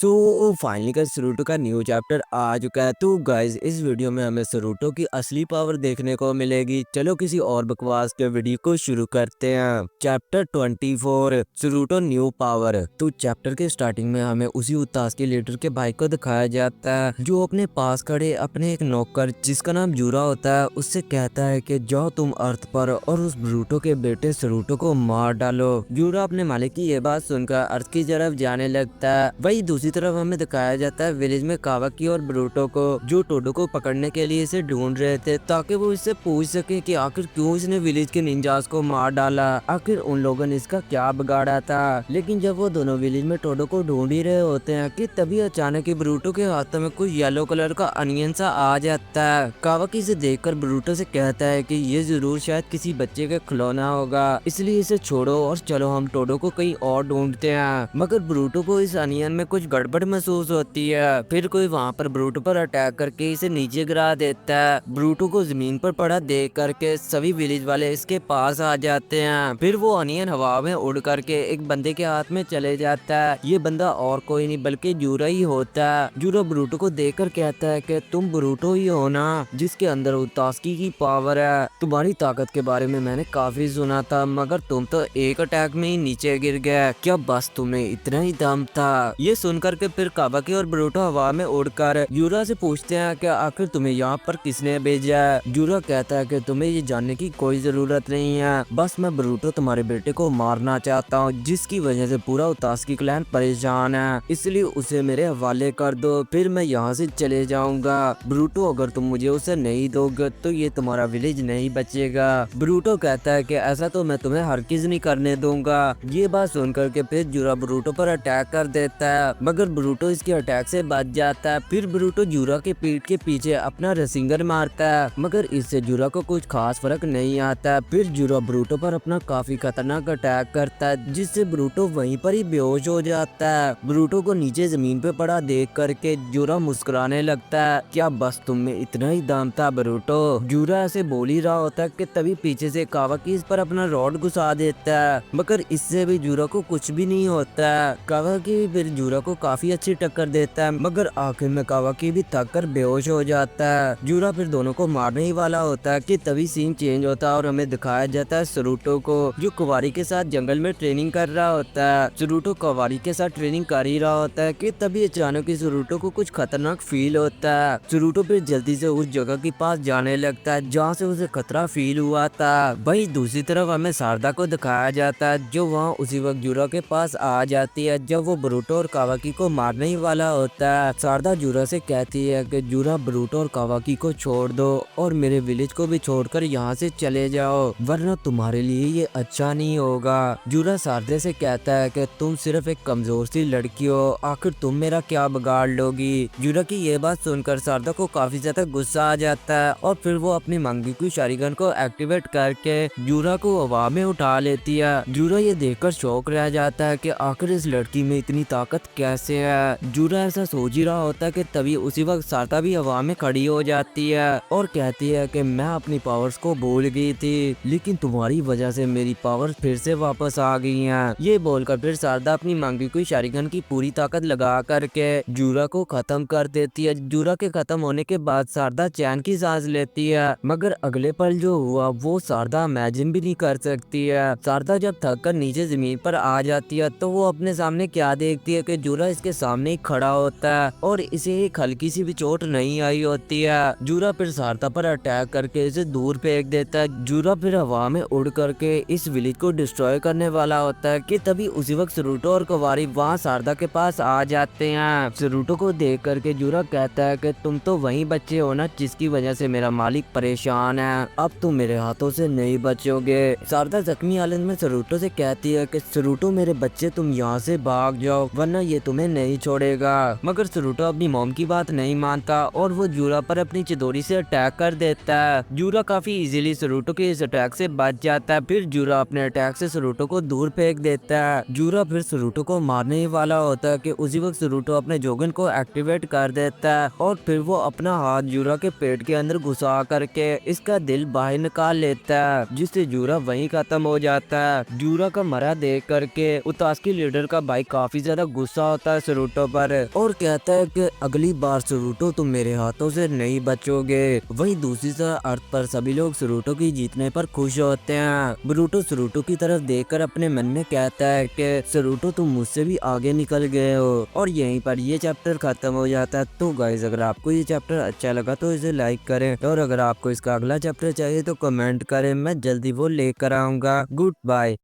तो फाइनली का सरूटो का न्यू चैप्टर आ चुका है। तो गाइज इस वीडियो में हमें सरूटो की असली पावर देखने को मिलेगी। चलो किसी और बकवास के वीडियो को शुरू करते हैं। चैप्टर 24 सरूटो न्यू पावर। तो चैप्टर के स्टार्टिंग में हमें उसी उतास के लीडर के भाई को दिखाया जाता है, जो अपने पास खड़े अपने एक नौकर जिसका नाम जूरा होता है उससे कहता है कि जाओ तुम अर्थ पर और उस ब्रूटो के बेटे सरूटो को मार डालो। जूरा अपने मालिक की ये बात सुनकर अर्थ की तरफ जाने लगता है। वही दूसरी तरफ हमें दिखाया जाता है विलेज में कावाकी और ब्रूटो को, जो टोडो को पकड़ने के लिए इसे ढूंढ रहे थे ताकि वो इससे पूछ सके कि आखिर क्यों इसने विलेज के निंजास को मार डाला, आखिर उन लोगों ने इसका क्या बिगाड़ा था। लेकिन जब वो दोनों विलेज में टोडो को ढूंढ ही रहे होते हैं कि तभी अचानक ही ब्रूटो के हाथों में कुछ येलो कलर का अनियन सा आ जाता है। कावाकी इसे देखकर ब्रूटो से कहता है कि ये जरूर शायद किसी बच्चे का खिलौना होगा, इसलिए इसे छोड़ो और चलो हम टोडो को कहीं और ढूंढते हैं। मगर ब्रूटो को इस अनियन में कुछ गड़बड़ महसूस होती है। फिर कोई वहाँ पर ब्रूटो पर अटैक करके इसे नीचे गिरा देता है। ब्रूटो को जमीन पर पड़ा देख करके सभी विलेज वाले इसके पास आ जाते हैं। फिर वो अनियन हवा में उड़ करके एक बंदे के हाथ में चले जाता है। ये बंदा और कोई नहीं बल्कि जूरा ही होता है। जूरा ब्रूटो को देखकर कहता है कि तुम ब्रूटो ही हो ना, जिसके अंदर उतास्की की पावर है। तुम्हारी ताकत के बारे में मैंने काफी सुना था, मगर तुम तो एक अटैक में ही नीचे गिर गए। क्या बस तुम्हें इतना ही दम था? ये सुनकर के फिर कावाकी और ब्रूटो हवा में उड़कर जूरा से पूछते हैं कि आखिर तुम्हें यहाँ पर किसने भेजा है। जूरा कहता है कि तुम्हें ये जानने की कोई जरूरत नहीं है, बस मैं ब्रूटो तुम्हारे बेटे को मारना चाहता हूँ, जिसकी वजह से पूरा उतास्की क्लैन परेशान है, इसलिए उसे मेरे हवाले कर दो, फिर मैं यहाँ से चले जाऊंगा। ब्रूटो अगर तुम मुझे उसे नहीं दोगे तो ये तुम्हारा विलेज नहीं बचेगा। ब्रूटो कहता है कि ऐसा तो मैं तुम्हें हरगिज नहीं करने दूंगा। ये बात सुनकर के फिर जूरा ब्रूटो पर अटैक कर देता है, मगर ब्रूटो इसके अटैक से बच जाता है। फिर ब्रूटो जूरा के पीठ के पीछे अपना रेसिंगर मारता है, मगर इससे जूरा को कुछ खास फर्क नहीं आता। फिर जूरा ब्रूटो पर अपना काफी खतरनाक अटैक करता है, जिससे ब्रूटो वहीं पर ही बेहोश हो जाता है। ब्रूटो को नीचे जमीन पे पड़ा देख करके जूरा मुस्कुराने लगता है। क्या बस तुम में इतना ही दम था ब्रूटो? जूरा ऐसे बोल ही रहा होता है कि तभी पीछे से कावाकी इस पर अपना रॉड घुसा देता है, मगर इससे भी जूरा को कुछ भी नहीं होता। कावाकी फिर जूरा को काफी अच्छी टक्कर देता है, मगर आखिर में कावाकी भी थक कर बेहोश हो जाता है। जूरा फिर दोनों को मारने ही वाला होता है कि तभी सीन चेंज होता है और हमें दिखाया जाता है सरूटो को, जो कुवारी के साथ जंगल में ट्रेनिंग कर रहा होता है। सरूटो कुवारी के साथ ट्रेनिंग कर ही रहा होता है कि तभी अचानक ही सरूटो को कुछ खतरनाक फील होता है। सरूटो फिर जल्दी से उस जगह के पास जाने लगता है जहाँ से उसे खतरा फील हुआ था। वही दूसरी तरफ हमें शारदा को दिखाया जाता है, जो वहाँ उसी वक्त जूरा के पास आ जाती है जब वो ब्रूटो और कावाकी को मारने ही वाला होता है। शारदा जूरा से कहती है कि जूरा ब्रूटो और कावाकी को छोड़ दो और मेरे विलेज को भी छोड़कर यहाँ से चले जाओ, वरना तुम्हारे लिए ये अच्छा नहीं होगा। जूरा शारदा से कहता है कि तुम सिर्फ एक कमजोर सी लड़की हो, आखिर तुम मेरा क्या बिगाड़ लोगी। जूरा की ये बात सुनकर शारदा को काफी ज्यादा गुस्सा आ जाता है और फिर वो अपनी मांगी हुई शारीगन को एक्टिवेट करके जूरा को हवा में उठा लेती है। जूरा ये देखकर शौक रह जाता है कि आखिर इस लड़की में इतनी ताकत कैसे है। जूरा ऐसा सोच ही रहा होता है कि तभी उसी वक्त शारदा भी हवा में खड़ी हो जाती है और कहती है कि मैं अपनी पावर्स को भूल गई थी, लेकिन तुम्हारी वजह से मेरी पावर्स फिर से वापस आ गई हैं। ये बोलकर फिर शारदा अपनी मांगी हुई शारीगन की पूरी ताकत लगा करके जूरा को खत्म कर देती है। जूरा के खत्म होने के बाद शारदा चैन की सांस लेती है, मगर अगले पल जो हुआ वो शारदा इमेजिन भी नहीं कर सकती है। शारदा जब थक कर नीचे जमीन पर आ जाती है तो वो अपने सामने क्या देखती है कि जूरा इसके सामने ही खड़ा होता है और इसे एक हल्की सी भी चोट नहीं आई होती है। जूरा फिर शारदा पर अटैक करके इसे दूर फेंक देता है। जूरा फिर हवा में उड़ करके इस विलेज को डिस्ट्रॉय करने वाला होता है कि तभी उसी वक्त सरूटो और कुवारी वहाँ शारदा के पास आ जाते हैं। सरूटो को देख करके जूरा कहता है कि तुम तो वही बच्चे हो ना जिसकी वजह से मेरा मालिक परेशान है, अब तुम मेरे हाथों से नहीं बचोगे। शारदा जख्मी हालत में सरूटो से कहती है कि सरूटो मेरे बच्चे तुम यहाँ से भाग जाओ, वरना ये तुम्हें नहीं छोड़ेगा। मगर सरूटो अपनी मॉम की बात नहीं मानता और वो जूरा पर अपनी चिदोरी से अटैक कर देता है। जूरा काफी इजीली सरूटो के इस अटैक से बच जाता है। फिर जूरा अपने अटैक से सरूटो को दूर फेंक देता है। जूरा फिर सरूटो को मारने ही वाला होता है कि उसी वक्त सरूटो अपने जोगन को एक्टिवेट कर देता है और फिर वो अपना हाथ जूरा के पेट के अंदर घुसा करके इसका दिल बाहर निकाल लेता है, जिससे जूरा वहीं खत्म हो जाता है। जूरा का मरा देख करके उतास्की लीडर का भाई काफी ज्यादा गुस्सा होता है सरूटो पर और कहता है कि अगली बार सरूटो तुम मेरे हाथों से नहीं बचोगे। वहीं दूसरी तरफ अर्थ पर सभी लोग सरूटो की जीतने पर खुश होते हैं। बोरुतो सरूटो की तरफ देखकर अपने मन में कहता है कि सरूटो तुम मुझसे भी आगे निकल गए हो। और यहीं पर ये चैप्टर खत्म हो जाता है। तो गाइस अगर आपको ये चैप्टर अच्छा लगा तो इसे लाइक करें और अगर आपको इसका अगला चैप्टर चाहिए तो कमेंट करें, मैं जल्दी वो लेकर आऊंगा। Good bye.